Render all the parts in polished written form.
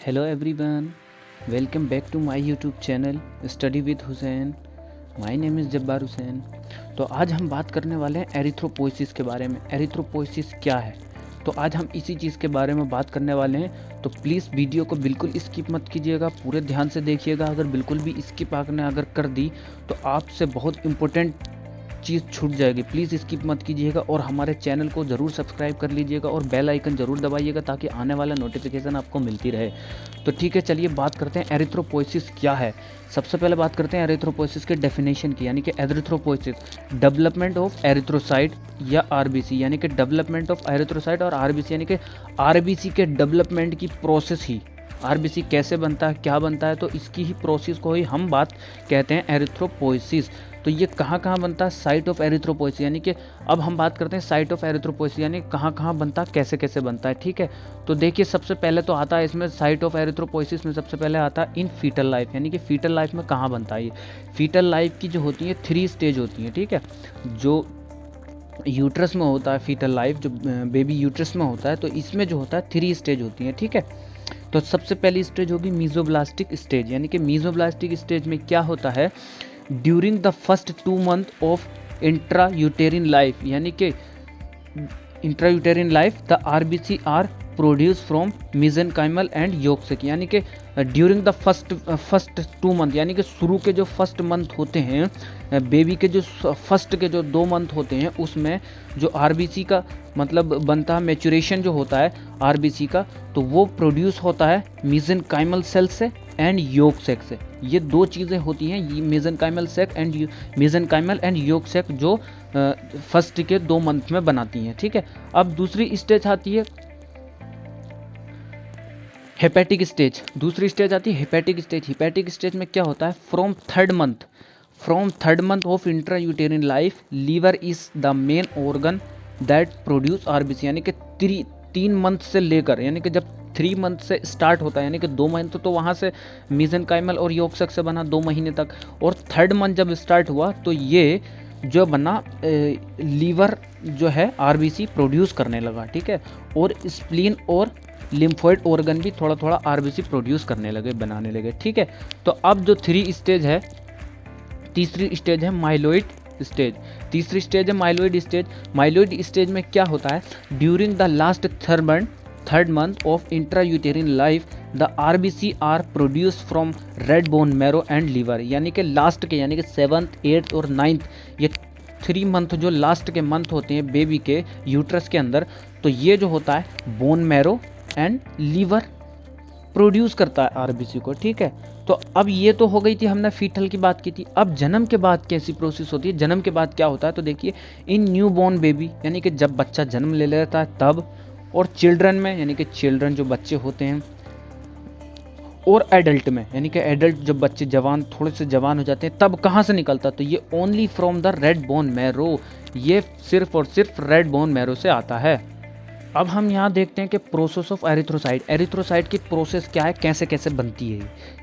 Hello everyone, welcome back to my YouTube channel Study with Hussein. My name is Jabbar Hussain. तो आज हम बात करने वाले हैं एरिथ्रोपोइसिस के बारे में। एरिथ्रोपोइसिस क्या है, तो आज हम इसी चीज़ के बारे में बात करने वाले हैं। तो प्लीज़ वीडियो को बिल्कुल स्किप मत कीजिएगा, पूरे ध्यान से देखिएगा। अगर बिल्कुल भी स्किप आपने अगर कर दी तो आपसे बहुत इम्पोर्टेंट चीज़ छूट जाएगी। प्लीज़ स्किप मत कीजिएगा और हमारे चैनल को ज़रूर सब्सक्राइब कर लीजिएगा और बेल आइकन ज़रूर दबाइएगा ताकि आने वाला नोटिफिकेशन आपको मिलती रहे। तो ठीक है, चलिए बात करते हैं एरिथ्रोपोइसिस क्या है। सबसे पहले बात करते हैं एरिथ्रोपोइसिस के डेफिनेशन की, यानी कि एरिथ्रोपोइसिस डेवलपमेंट ऑफ एरिथ्रोसाइट या आरबीसी, यानी कि डेवलपमेंट ऑफ एरिथ्रोसाइट और आरबीसी, यानी कि आरबीसी के डेवलपमेंट की प्रोसेस ही। आरबीसी कैसे बनता है, क्या बनता है, तो इसकी ही प्रोसेस को ही हम बात कहते हैं एरिथ्रोपोइसिस। तो ये कहाँ कहाँ बनता है, साइट ऑफ एरिथ्रोपोइसिस, यानी कि अब हम बात करते हैं साइट ऑफ एरिथ्रोपोइसिस, यानी कहाँ कहाँ बनता है, कैसे कैसे बनता है। ठीक है, तो देखिए सबसे पहले तो आता है इसमें साइट ऑफ एरिथ्रोपोइसिस में सबसे पहले आता है इन फीटल लाइफ, यानी कि फीटल लाइफ में कहाँ बनता है ये। फीटल लाइफ की जो होती है 3 स्टेज होती हैं। ठीक है, जो यूट्रस में होता है फीटल लाइफ, जो बेबी यूट्रस में होता है, तो इसमें जो होता है 3 स्टेज होती हैं। ठीक है, तो सबसे पहली स्टेज होगी मीजोब्लास्टिक स्टेज, यानी कि मीजोब्लास्टिक स्टेज में क्या होता है, during the first 2 month of intrauterine life, यानी कि intrauterine life the RBC are produce from mesenchymal and yolk sac, यानी कि ड्यूरिंग द फर्स्ट 2 मंथ, यानी कि शुरू के जो फर्स्ट मंथ होते हैं बेबी के, जो फर्स्ट के जो 2 मंथ होते हैं, उसमें जो आरबीसी का मतलब बनता है, मैचुरेशन जो होता है आरबीसी का, तो वो प्रोड्यूस होता है मेसेनकाइमल सेल से एंड yolk sac से। ये 2 चीज़ें होती हैं, मेसेनकाइमल एंड yolk sac, जो फर्स्ट के 2 मंथ में बनाती हैं। ठीक है, अब दूसरी स्टेज आती है हेपेटिक स्टेज। दूसरी स्टेज आती है हेपेटिक स्टेज। हेपेटिक स्टेज में क्या होता है, from third month of intrauterine life liver is the main organ that produce RBC, यानी कि 3 मंथ से लेकर, यानी कि जब 3 मंथ से स्टार्ट होता है, यानी कि 2 मंथ तो वहाँ से मेसेनकाइमल और yolk sac से बना 2 महीने तक, और 3rd मंथ जब स्टार्ट हुआ तो ये जो बना लीवर जो है आरबीसी प्रोड्यूस करने लगा। ठीक है, और स्प्लीन और लिम्फोइड ऑर्गन भी थोड़ा थोड़ा आरबीसी प्रोड्यूस करने लगे, बनाने लगे। ठीक है, तो अब जो 3 स्टेज है, तीसरी स्टेज है माइलोइड स्टेज। तीसरी स्टेज है माइलोइड स्टेज। माइलोइड स्टेज में क्या होता है, during the last 3rd month of intrauterine life the RBC are produce from red bone marrow and liver, यानी कि लास्ट के, यानी कि 7th 8th और 9th, ये 3 मंथ जो लास्ट के मंथ होते हैं बेबी के यूट्रस के अंदर, तो ये जो होता है bone marrow and liver produce करता है आरबीसी को। ठीक है, तो अब ये तो हो गई थी, हमने फीटल की बात की थी। अब जन्म के बाद कैसी प्रोसेस होती है, जन्म के बाद क्या होता है, तो देखिए इन न्यू बॉर्न बेबी, यानी कि जब बच्चा जन्म ले लेता है तब, और चिल्ड्रन में, यानी कि चिल्ड्रन जो बच्चे होते हैं, और एडल्ट में, यानी कि एडल्ट जब बच्चे जवान, थोड़े से जवान हो जाते हैं, तब कहाँ से निकलता, तो ये only from the red bone marrow, ये सिर्फ और सिर्फ रेड बोन मैरो से आता है। अब हम यहाँ देखते हैं कि प्रोसेस ऑफ एरिथ्रोसाइट, एरिथ्रोसाइट की प्रोसेस क्या है, कैसे कैसे बनती है,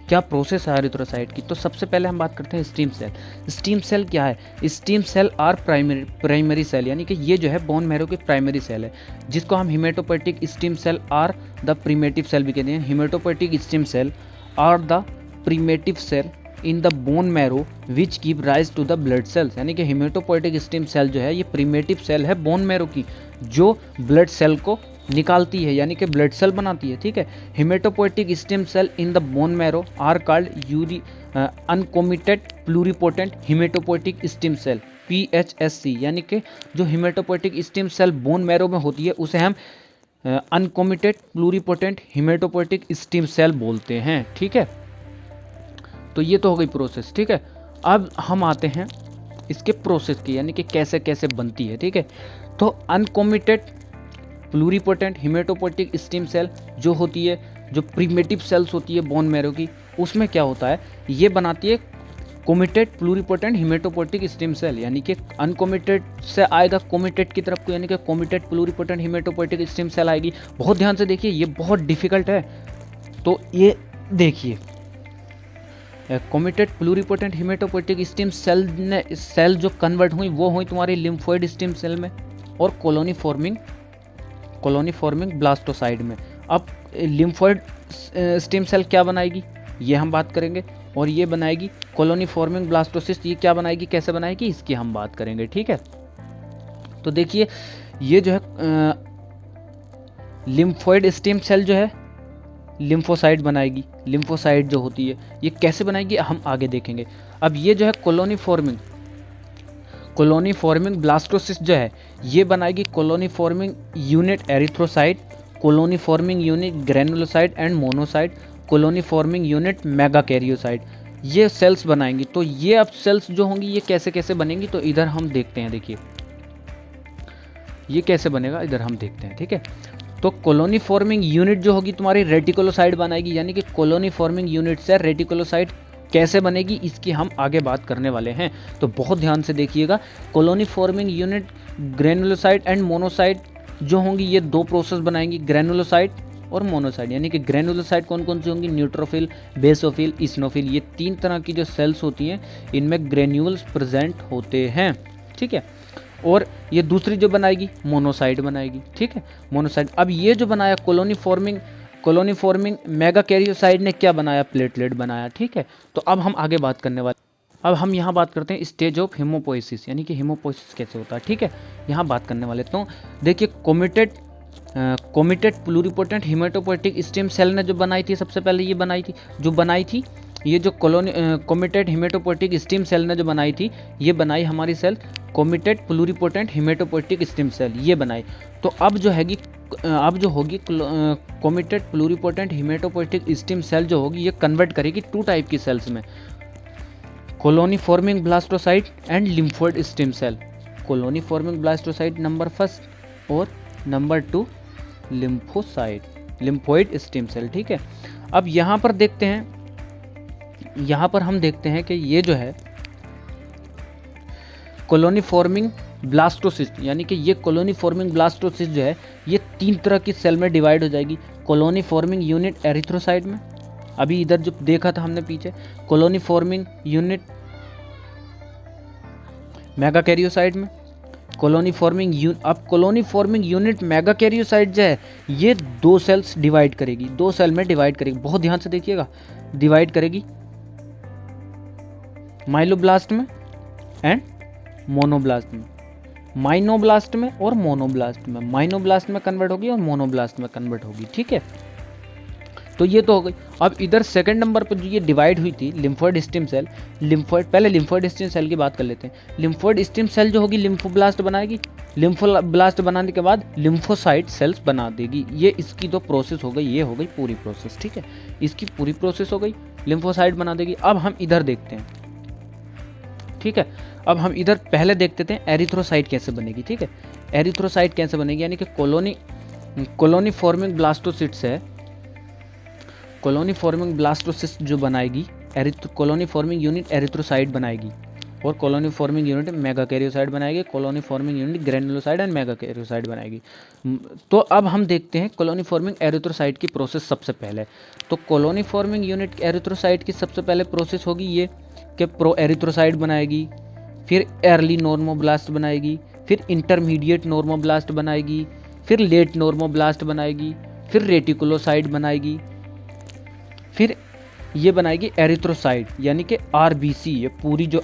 क्या प्रोसेस है एरिथ्रोसाइट की। तो सबसे पहले हम बात करते हैं स्टीम सेल। स्टीम सेल क्या है, stem cell are primary cell, यानी कि ये जो है बोन मैरो की प्राइमरी सेल है, जिसको हम hematopoietic stem cell are the primitive cell भी कहते हैं। Hematopoietic stem cell are the primitive cell in the bone marrow which give rise to the blood cells, यानी कि हिमेटोपोएटिक स्टीम सेल जो है ये प्रिमेटिव सेल है बोन मैरो की, जो ब्लड सेल को निकालती है, यानी कि ब्लड सेल बनाती है। ठीक है, hematopoietic stem cell in the bone marrow are called uncommitted pluripotent hematopoietic stem cell PHSC, यानी कि जो hematopoietic stem cell bone marrow में होती है उसे हम uncommitted pluripotent hematopoietic stem cell बोलते हैं। ठीक है, तो ये तो हो गई प्रोसेस। ठीक है, अब हम आते हैं इसके प्रोसेस की, यानी कि कैसे कैसे बनती है। ठीक है, तो अनकोमिटेड प्लूरिपोटेंट हिमेटोपोएटिक स्टेम सेल जो होती है, जो प्रिमेटिव सेल्स होती है बोन मैरो की, उसमें क्या होता है, ये बनाती है कोमिटेड प्लूरिपोटेंट हिमेटोपोएटिक स्टेम सेल, यानी कि अनकोमिटेड से आएगा कोमिटेड की तरफ को, यानी कि कोमिटेड प्लूरिपोटेंट हिमेटोपोएटिक स्टेम सेल आएगी। बहुत ध्यान से देखिए, ये बहुत डिफिकल्ट है, तो ये देखिए कोमिटेड प्लूरिपोटेंट हिमेटोपोएटिक स्टेम सेल जो कन्वर्ट हुई वो हुई तुम्हारी लिम्फोइड स्टेम सेल में और कॉलोनी फॉर्मिंग ब्लास्टोसाइड में। अब लिम्फोइड स्टेम सेल क्या बनाएगी, ये हम बात करेंगे। और ये बनाएगी कॉलोनी फॉर्मिंग ब्लास्टोसिस्ट, ये क्या बनाएगी, कैसे बनाएगी, इसकी हम बात करेंगे। ठीक है, तो देखिए ये जो है लिम्फोइड स्टेम सेल जो है लिम्फोसाइट बनाएगी। लिम्फोसाइट जो होती है ये कैसे बनाएगी हम आगे देखेंगे। अब ये जो है कॉलोनी फॉर्मिंग ब्लास्टोसिस्ट जो है ये बनाएगी colony forming unit erythrocyte, colony forming unit granulocyte and monocyte, colony forming unit megakaryocyte, ये सेल्स बनाएंगी। तो ये अब सेल्स जो होंगी ये कैसे कैसे बनेंगी, तो इधर हम देखते हैं। देखिए ये कैसे बनेगा, इधर हम देखते हैं। ठीक है, तो कॉलोनी फॉर्मिंग यूनिट जो होगी तुम्हारी रेटिकुलोसाइट बनाएगी, यानी कि कॉलोनी फॉर्मिंग यूनिट से रेटिकुलोसाइट कैसे बनेगी इसकी हम आगे बात करने वाले हैं। तो बहुत ध्यान से देखिएगा। Colony forming unit granulocyte and monocyte जो होंगी ये दो प्रोसेस बनाएंगी, ग्रेनुलोसाइट और मोनोसाइट। यानी कि ग्रेनुलोसाइट कौन कौन सी होंगी, न्यूट्रोफिल, बेसोफिल, इस्नोफिल, ये तीन तरह की जो सेल्स होती हैं इनमें ग्रेन्यूल्स प्रेजेंट होते हैं। ठीक है, और ये दूसरी जो बनाएगी मोनोसाइट बनाएगी। ठीक है, मोनोसाइट। अब ये जो बनाया कॉलोनी फॉर्मिंग मेगाकैरियोसाइट ने क्या बनाया, प्लेटलेट बनाया। ठीक है, तो अब हम आगे बात करने वाले, अब हम यहाँ बात करते हैं स्टेज ऑफ हीमोपोइसिस, यानी कि हीमोपोइसिस कैसे होता है। ठीक है, यहाँ बात करने वाले। तो देखिए कोमिटेड प्लूरिपोटेंट हीमेटोपोइटिक स्टेम सेल ने जो बनाई थी, सबसे पहले ये बनाई थी ये जो कोमिटेड हीमेटोपोइटिक स्टेम सेल ने जो बनाई थी, ये बनाई हमारी cell committed pluripotent hematopoietic stem cell, ये बनाई। तो अब जो होगी committed pluripotent hematopoietic stem cell जो होगी ये कन्वर्ट करेगी टू टाइप की सेल्स में, colony forming blastocyte and lymphoid stem cell. Colony forming blastocyte number first और नंबर 2 लिम्फोइड स्टेम सेल। ठीक है, अब यहाँ पर हम देखते हैं कि ये जो है कॉलोनी फॉर्मिंग ब्लास्टोसिस्ट, यानी कि ये कॉलोनी फॉर्मिंग ब्लास्टोसिस्ट जो है ये तीन तरह की सेल में डिवाइड हो जाएगी। कॉलोनी फॉर्मिंग यूनिट एरिथ्रोसाइट में, अभी इधर जो देखा था हमने पीछे, कॉलोनी फॉर्मिंग यूनिट मेगाकैरियोसाइट में, कॉलोनी फॉर्मिंग यूनिट मेगाकैरियोसाइट जो है ये दो सेल्स डिवाइड करेगी, दो सेल में डिवाइड करेगी। बहुत ध्यान से देखिएगा, डिवाइड करेगी माइलोब्लास्ट में एंड मोनोब्लास्ट में, माइनोब्लास्ट में और मोनोब्लास्ट में। माइनोब्लास्ट में कन्वर्ट होगी और मोनोब्लास्ट में कन्वर्ट होगी। ठीक है, तो ये तो हो गई। अब इधर सेकंड नंबर पर जो ये डिवाइड हुई थी लिम्फोइड स्टेम सेल, पहले लिम्फोइड स्टेम सेल की बात कर लेते हैं। लिम्फोइड स्टेम सेल जो होगी लिम्फोब्लास्ट बनाएगी, लिम्फोब्लास्ट बनाने के बाद लिम्फोसाइट सेल्स बना देगी। ये इसकी तो प्रोसेस हो गई, ये हो गई पूरी प्रोसेस। ठीक है, इसकी पूरी प्रोसेस हो गई, लिम्फोसाइट बना देगी। अब हम इधर देखते हैं। ठीक है, अब हम इधर पहले देखते थे एरिथ्रोसाइट कैसे बनेगी। ठीक है, एरिथ्रोसाइट कैसे बनेगी, यानी कि कॉलोनी फॉर्मिंग ब्लास्टोसिस्ट है, कॉलोनी फॉर्मिंग ब्लास्टोसिस्ट जो बनाएगी कॉलोनी फॉर्मिंग यूनिट एरिथ्रोसाइट बनाएगी और कॉलोनी फॉर्मिंग यूनिट मेगाकैरियोसाइट बनाएगी, colony forming unit granulocyte and megakaryocyte बनाएगी। तो अब हम देखते हैं कॉलोनी फॉर्मिंग एरिथ्रोसाइट की प्रोसेस सबसे पहले। तो कॉलोनी फॉर्मिंग यूनिट एरिथ्रोसाइट की सबसे पहले प्रोसेस होगी ये कि प्रो एरिथ्रोसाइट बनाएगी, फिर अर्ली नॉर्मोब्लास्ट बनाएगी, फिर इंटरमीडिएट नॉर्मोब्लास्ट बनाएगी, फिर लेट नॉर्मोब्लास्ट बनाएगी, फिर रेटिकुलोसाइट बनाएगी, फिर ये बनाएगी एरिथ्रोसाइट, यानी कि आरबीसी। ये पूरी जो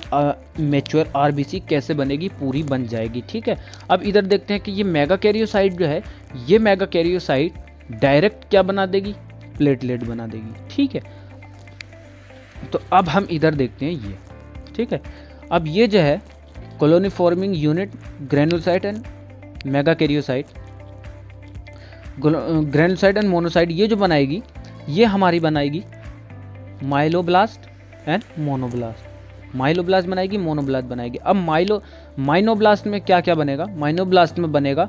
मैच्योर आरबीसी कैसे बनेगी, पूरी बन जाएगी। ठीक है, अब इधर देखते हैं कि ये मेगाकैरियोसाइट जो है, ये मेगाकैरियोसाइट डायरेक्ट क्या बना देगी, प्लेटलेट बना देगी। ठीक है, तो अब हम इधर देखते हैं ये। ठीक है, अब ये जो है colony forming unit granulocyte and megakaryocyte, granulocyte and monocyte, ये जो बनाएगी ये हमारी बनाएगी माइलोब्लास्ट एंड मोनोब्लास्ट। माइलोब्लास्ट बनाएगी, मोनोब्लास्ट बनाएगी। अब माइनोब्लास्ट में क्या क्या बनेगा, माइनोब्लास्ट में बनेगा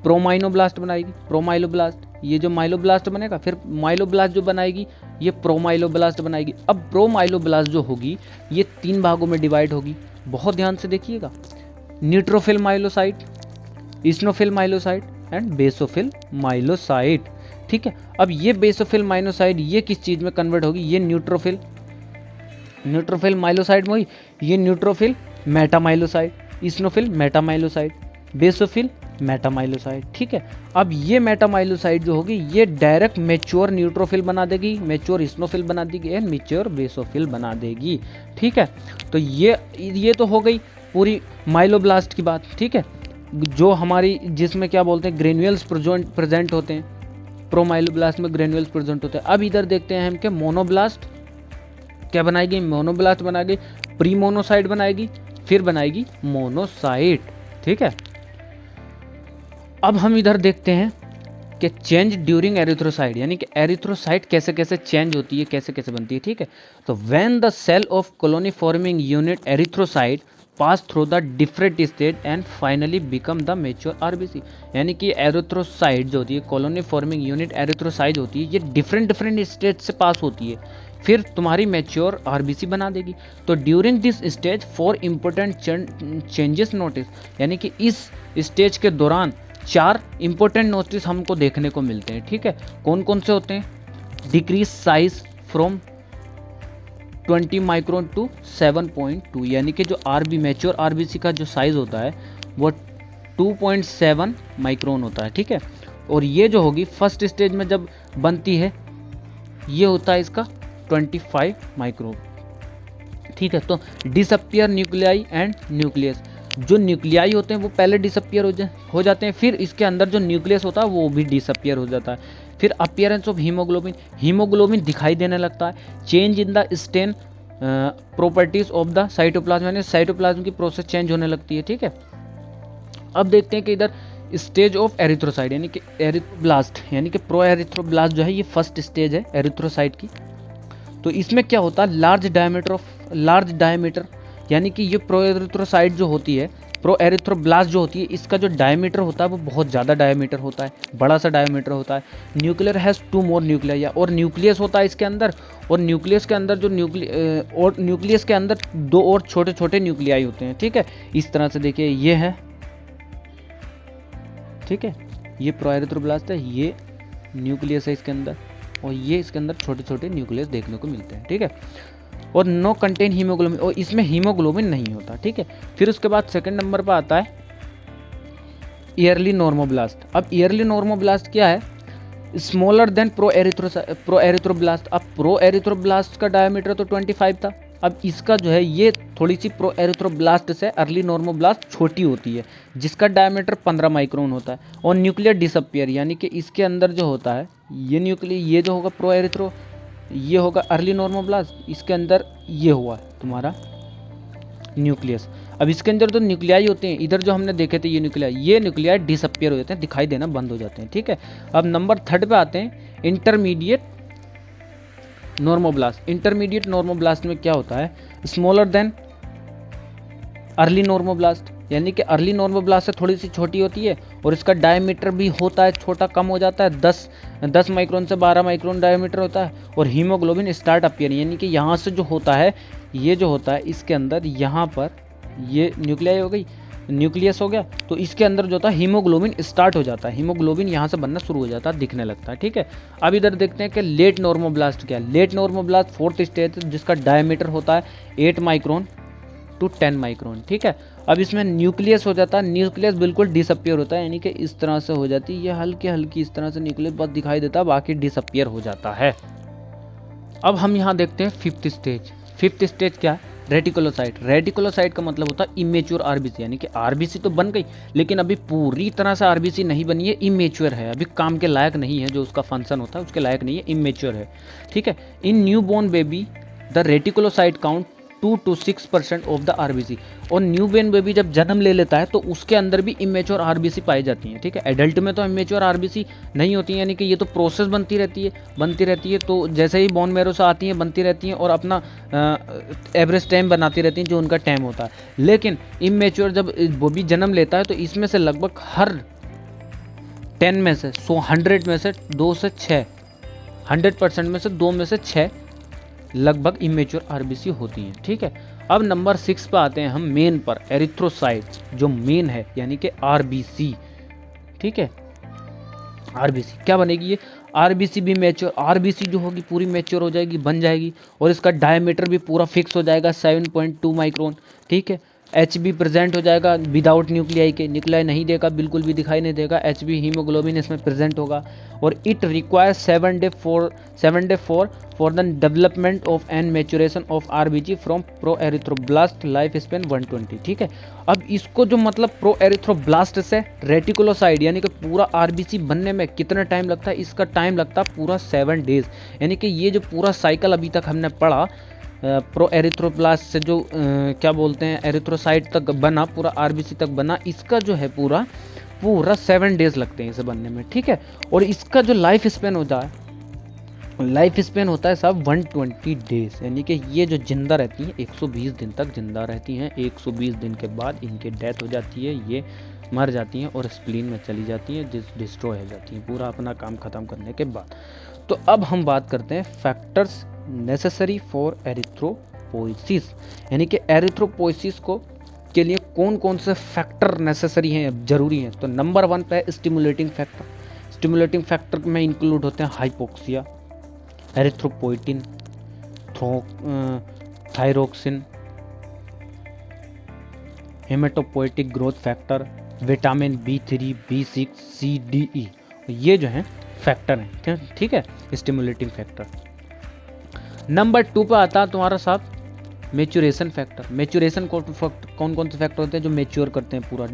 प्रोमाइनोब्लास्ट बनाएगी, प्रोमाइलोब्लास्ट, ये जो माइलोब्लास्ट बनेगा, फिर माइलोब्लास्ट जो बनाएगी ये प्रोमाइलोब्लास्ट बनाएगी। अब प्रोमाइलोब्लास्ट जो होगी ये तीन भागों में डिवाइड होगी, बहुत ध्यान से देखिएगा, न्यूट्रोफिल माइलोसाइट, इस्नोफिल माइलोसाइट एंड बेसोफिल माइलोसाइट। ठीक है, अब ये बेसोफिल माइलोसाइट ये किस चीज में कन्वर्ट होगी, ये न्यूट्रोफिल माइलोसाइट में हुई, ये न्यूट्रोफिल मेटामाइलोसाइट, इस्नोफिल मेटामाइलोसाइट, बेसोफिल मेटामाइलोसाइट। ठीक है, अब ये मेटामाइलोसाइट जो होगी ये डायरेक्ट मेच्योर न्यूट्रोफिल बना देगी, मेच्योर इस्नोफिल बना देगी एंड मेच्योर बेसोफिल बना देगी। ठीक है, तो ये तो हो गई पूरी माइलोब्लास्ट की बात। ठीक है, जो हमारी जिसमें क्या बोलते हैं ग्रेन्यूल्स प्रेजेंट होते हैं, प्रोमाइलोब्लास्ट में ग्रेन्यूल्स प्रेजेंट होते हैं। अब इधर देखते हैं हम कि मोनोब्लास्ट क्या बनाएगी, मोनोब्लास्ट बनाएगी, प्री मोनोसाइट बनाएगी, फिर बनाएगी मोनोसाइट। ठीक है, अब हम इधर देखते हैं कि चेंज ड्यूरिंग एरिथ्रोसाइट, यानी कि एरिथ्रोसाइट कैसे कैसे चेंज होती है, कैसे कैसे बनती है। ठीक है, तो when the cell of colony forming unit erythrocyte pass through the different stage and finally become the mature RBC, यानी कि एरिथ्रोसाइट जो होती है, कॉलोनी फॉर्मिंग यूनिट एरिथ्रोसाइट होती है, ये डिफरेंट स्टेज से पास होती है, फिर तुम्हारी मैच्योर आरबीसी बना देगी। तो during this stage 4 important changes notice, यानी कि इस स्टेज के दौरान 4 इंपॉर्टेंट नोटिस हमको देखने को मिलते हैं। ठीक है, कौन कौन से होते हैं? Decrease size from 20 micron to 7.2, यानी कि जो आरबी मैच्योर आरबीसी का जो साइज होता है वो 2.7 माइक्रोन होता है। ठीक है, और ये जो होगी फर्स्ट स्टेज में जब बनती है ये होता है इसका 25 माइक्रोन। ठीक है, तो डिसअपियर न्यूक्लियाई एंड न्यूक्लियस, जो न्यूक्लियाई होते हैं वो पहले डिसअपियर हो जाते हैं, फिर इसके अंदर जो न्यूक्लियस होता है वो भी डिसअपियर हो जाता है। फिर अपीयरेंस ऑफ हीमोग्लोबिन, हीमोग्लोबिन दिखाई देने लगता है। Change in the stain properties of the cytoplasm, यानी साइटोप्लाज्म की प्रोसेस चेंज होने लगती है। ठीक है, अब देखते हैं कि इधर स्टेज ऑफ एरिथ्रोसाइट, यानी कि एरिथ्रोब्लास्ट, यानी कि प्रो एरिथ्रोब्लास्ट जो है ये फर्स्ट स्टेज है एरिथ्रोसाइट की। तो इसमें क्या होता है, लार्ज डायमीटर, यानी कि ये प्रो एरिथ्रोसाइट जो होती है, प्रो एरिथ्रोब्लास्ट जो होती है, इसका जो डायमीटर होता है वो बहुत ज़्यादा डायमीटर होता है, बड़ा सा डायमीटर होता है। न्यूक्लियर हैज़ 2 मोर न्यूक्लिया, और न्यूक्लियस होता है इसके अंदर, और न्यूक्लियस के अंदर जो न्यूक्लियस के अंदर 2 और छोटे छोटे न्यूक्लियाई होते हैं। ठीक है, इस तरह से देखिए ये है, ठीक है, ये प्रो एरिथ्रोब्लास्ट है, ये न्यूक्लियस है इसके अंदर, और ये इसके अंदर छोटे छोटे न्यूक्लियस देखने को मिलते हैं। ठीक है, और नो कंटेन हीमोग्लोबिन, और इसमें हीमोग्लोबिन नहीं होता। ठीक है, फिर उसके बाद सेकंड नंबर पर आता है ईयरली नॉर्मोब्लास्ट। अब ईयरली नॉर्मोब्लास्ट क्या है, स्मॉलर देन प्रो एरिथ्रोब्लास्ट। अब प्रो एरिथ्रोब्लास्ट का डायमीटर तो 25 था, अब इसका जो है ये थोड़ी सी प्रो एरिथ्रोब्लास्ट से अर्ली नॉर्मोब्लास्ट छोटी होती है, जिसका डायमीटर 15 माइक्रोन होता है। और न्यूक्लियर डिसअपियर, यानी कि इसके अंदर जो होता है ये जो होगा प्रो एरिथ्रो, ये होगा अर्ली नॉर्मोब्लास्ट, इसके अंदर ये हुआ तुम्हारा न्यूक्लियस। अब इसके अंदर तो न्यूक्लियाई होते हैं, इधर जो हमने देखे थे ये न्यूक्लियाई डिसअपियर हो जाते हैं, दिखाई देना बंद हो जाते हैं। ठीक है, अब नंबर 3 पे आते हैं, इंटरमीडिएट नॉर्मोब्लास्ट। इंटरमीडिएट नॉर्मोब्लास्ट में क्या होता है, स्मॉलर देन अर्ली नॉर्मोब्लास्ट, यानी कि अर्ली नॉर्मोब्लास्ट से थोड़ी सी छोटी होती है, और इसका डायमीटर भी होता है छोटा, कम हो जाता है, 10 माइक्रोन से 12 माइक्रोन डायमीटर होता है। और हीमोग्लोबिन स्टार्ट अपीयर, यानी कि यहाँ से जो होता है, ये जो होता है इसके अंदर, यहाँ पर ये न्यूक्लियाई हो गई, न्यूक्लियस हो गया, तो इसके अंदर जो होता है हीमोग्लोबिन स्टार्ट हो जाता है, हीमोग्लोबिन यहाँ से बनना शुरू हो जाता है, दिखने लगता है। ठीक है, अब इधर देखते हैं कि लेट नॉर्मोब्लास्ट क्या है। लेट नॉर्मोब्लास्ट 4th स्टेज, जिसका डायमीटर होता है 8 माइक्रोन टू 10 माइक्रोन। ठीक है, अब इसमें न्यूक्लियस हो जाता है, न्यूक्लियस बिल्कुल डिसअपियर होता है, यानी कि इस तरह से हो जाती है, ये हल्की हल्की इस तरह से न्यूक्लियस बस दिखाई देता है, बाकी डिसअपियर हो जाता है। अब हम यहाँ देखते हैं 5th स्टेज। 5th स्टेज क्या है, रेटिकुलोसाइट। रेटिकुलोसाइट का मतलब होता है इमेच्योर आरबीसी, यानी कि आरबीसी तो बन गई लेकिन अभी पूरी तरह से आरबीसी नहीं बनी है, इमेच्योर है, अभी काम के लायक नहीं है, जो उसका फंक्शन होता है उसके लायक नहीं है, इमेच्योर है। ठीक है, in newborn baby the reticulocyte count 2 to 6% of the RBC. और न्यू बोर्न बेबी जब जन्म ले लेता है तो उसके अंदर भी इमेच्योर आरबीसी पाई जाती हैं। ठीक है, एडल्ट में तो इमेच्योर आरबीसी नहीं होती है, यानी कि ये तो प्रोसेस बनती रहती है, तो जैसे ही बोन मैरो से आती हैं बनती रहती हैं और अपना एवरेज टाइम बनाती रहती हैं जो उनका टाइम होता है। लेकिन इमेच्योर जब वो भी जन्म लेता है तो इसमें से लगभग हर 10 में से 100 में से 2 से 6, 100% में से 2 में से 6 लगभग इमेच्योर आरबीसी होती हैं। ठीक है, अब नंबर 6 पर आते हैं हम मेन पर, एरिथ्रोसाइट्स जो मेन है, यानी कि आरबीसी। ठीक है, आरबीसी क्या बनेगी, ये आरबीसी भी मैच्योर, आरबीसी जो होगी पूरी मैच्योर हो जाएगी, बन जाएगी, और इसका डायमीटर भी पूरा फिक्स हो जाएगा 7.2 माइक्रोन। ठीक है, एच बी प्रेजेंट हो जाएगा विदाउट न्यूक्लियाई के, न्यूक्लियाई नहीं देगा, बिल्कुल भी दिखाई नहीं देगा, एच बी हीमोग्लोबिन इसमें प्रेजेंट होगा। और it require 7 day for the development of and maturation of RBG from pro erythroblast, life span 120। ठीक है, अब इसको जो मतलब प्रो एरिथ्रोब्लास्ट से रेटिकुलोसाइड यानी कि पूरा आरबीसी बनने में कितना टाइम लगता है, इसका टाइम लगता है पूरा 7 डेज। यानी कि ये जो पूरा साइकिल अभी तक हमने पढ़ा प्रो एरिथ्रोब्लास्ट से जो क्या बोलते हैं एरिथ्रोसाइट तक बना, पूरा आरबीसी तक बना, इसका जो है पूरा 7 डेज लगते हैं इसे बनने में। ठीक है, और इसका जो लाइफ स्पेन होता है साहब 120 डेज। यानी कि ये जो जिंदा रहती हैं 120 दिन तक जिंदा रहती हैं, 120 दिन के बाद इनकी डेथ हो जाती है, ये मर जाती हैं और स्प्लीन में चली जाती हैं, डिस्ट्रॉय हो जाती हैं पूरा अपना काम ख़त्म करने के बाद। तो अब हम बात करते हैं फैक्टर्स नेसेसरी फॉर एरिथ्रोपोइसिस, यानी कि एरिथ्रोपोइसिस को के लिए कौन कौन से फैक्टर नेसेसरी हैं, जरूरी हैं। तो नंबर 1 पे है स्टिमुलेटिंग फैक्टर। स्टिमुलेटिंग फैक्टर में इंक्लूड होते हैं hypoxia, erythropoietin, thyroxine, haematopoietic growth factor, vitamin B3, B6, C, D, E, ये जो हैं फैक्टर हैं। ठीक है, स्टिमुलेटिंग फैक्टर। नंबर 2 पे आता है तुम्हारा साथ मैच्योरेशन फैक्टर। मैच्योरेशन कौन कौन से फैक्टर होते हैं जो मैच्योर करते हैं पूरा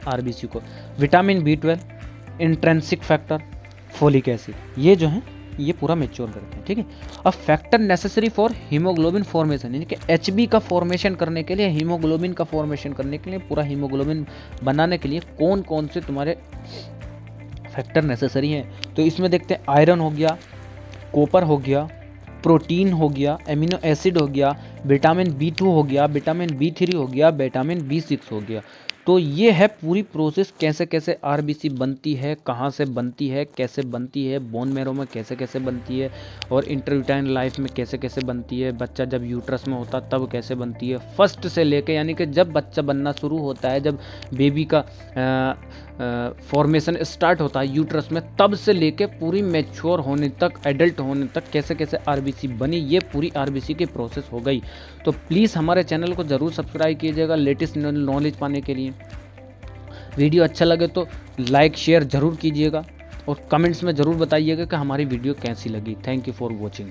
आरबीसी को। Vitamin B12, intrinsic factor, folic acid, ये जो हैं ये पूरा मैच्योर करते हैं। ठीक है, अब factor necessary for haemoglobin formation, यानी कि एचबी का फॉर्मेशन करने के लिए, हीमोग्लोबिन का फॉर्मेशन करने के लिए, पूरा हीमोग्लोबिन बनाने के लिए कौन कौन से तुम्हारे फैक्टर नेसेसरी हैं। तो इसमें देखते हैं आयरन हो गया, कॉपर हो गया, प्रोटीन हो गया, एमिनो एसिड हो गया, विटामिन B2 हो गया, विटामिन B3 हो गया, विटामिन B6 हो गया। तो ये है पूरी प्रोसेस, कैसे कैसे आरबीसी बनती है, कहाँ से बनती है, कैसे बनती है, बोन मैरो में कैसे कैसे बनती है, और इंट्रायूटाइन लाइफ में कैसे कैसे बनती है, बच्चा जब यूट्रस में होता तब कैसे बनती है, फर्स्ट से लेके यानी कि जब बच्चा बनना शुरू होता है, जब बेबी का फॉर्मेशन स्टार्ट होता है यूट्रस में, तब से लेके पूरी मैच्योर होने तक, एडल्ट होने तक कैसे कैसे आरबीसी बनी, ये पूरी आरबीसी की प्रोसेस हो गई। तो प्लीज़ हमारे चैनल को ज़रूर सब्सक्राइब कीजिएगा लेटेस्ट नॉलेज पाने के लिए। वीडियो अच्छा लगे तो लाइक शेयर ज़रूर कीजिएगा और कमेंट्स में ज़रूर बताइएगा कि हमारी वीडियो कैसी लगी। Thank you for watching.